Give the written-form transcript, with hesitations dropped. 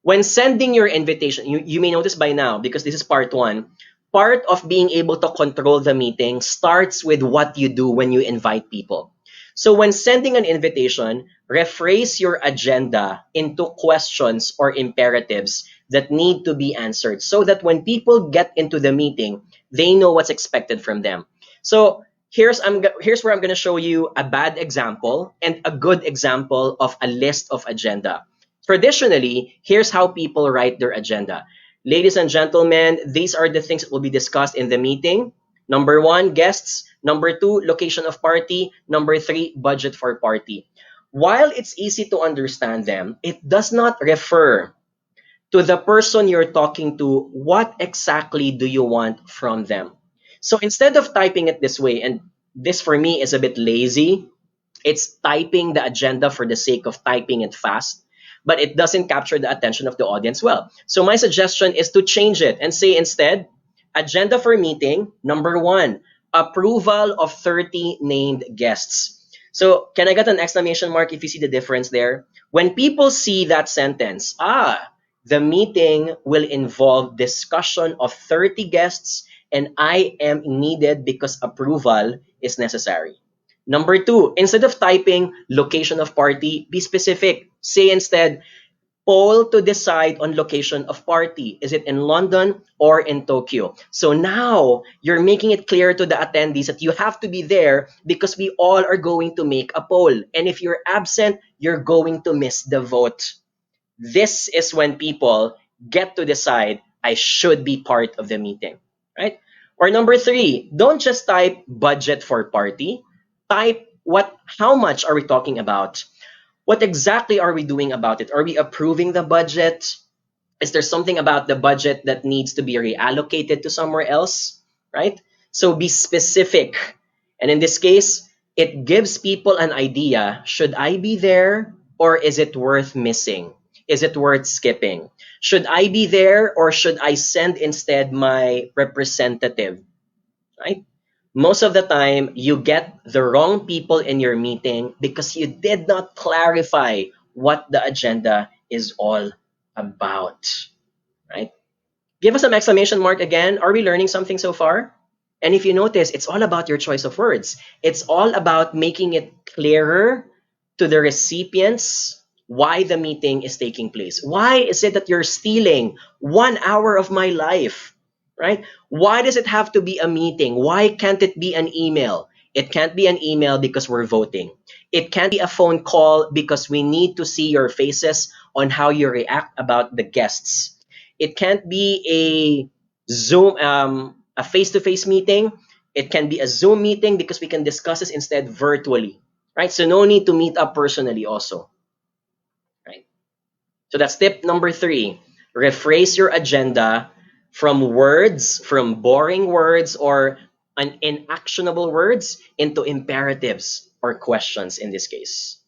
When sending your invitation, you may notice by now, because this is part one, part of being able to control the meeting starts with what you do when you invite people. So when sending an invitation, rephrase your agenda into questions or imperatives that need to be answered so that when people get into the meeting, they know what's expected from them. So here's where I'm going to show you a bad example and a good example of a list of agenda. Traditionally, here's how people write their agenda. Ladies and gentlemen, these are the things that will be discussed in the meeting. Number one, guests. Number two, location of party. Number three, budget for party. While it's easy to understand them, it does not refer to the person you're talking to. What exactly do you want from them? So instead of typing it this way, and this for me is a bit lazy, it's typing the agenda for the sake of typing it fast, but it doesn't capture the attention of the audience well. So my suggestion is to change it and say instead, agenda for meeting, number one, approval of 30 named guests. So can I get an exclamation mark if you see the difference there? When people see that sentence, the meeting will involve discussion of 30 guests and I am needed because approval is necessary. Number two, instead of typing location of party, be specific. Say instead, poll to decide on location of party. Is it in London or in Tokyo? So now you're making it clear to the attendees that you have to be there because we all are going to make a poll. And if you're absent, you're going to miss the vote. This is when people get to decide, I should be part of the meeting, right? Or number three, don't just type budget for party. Type how much are we talking about? What exactly are we doing about it? Are we approving the budget? Is there something about the budget that needs to be reallocated to somewhere else, right? So be specific. And in this case, it gives people an idea, should I be there or is it worth missing? Is it worth skipping? Should I be there or should I send instead my representative, right? Most of the time, you get the wrong people in your meeting because you did not clarify what the agenda is all about, right? Give us an exclamation mark again. Are we learning something so far? And if you notice, it's all about your choice of words. It's all about making it clearer to the recipients why the meeting is taking place. Why is it that you're stealing 1 hour of my life? Right? Why does it have to be a meeting? Why can't it be an email? It can't be an email because we're voting. It can't be a phone call because we need to see your faces on how you react about the guests. It can't be a Zoom, a face-to-face meeting. It can be a Zoom meeting because we can discuss this instead virtually, right? So no need to meet up personally also, right? So that's tip number three. Rephrase your agenda from words, from boring words or inactionable words into imperatives or questions in this case.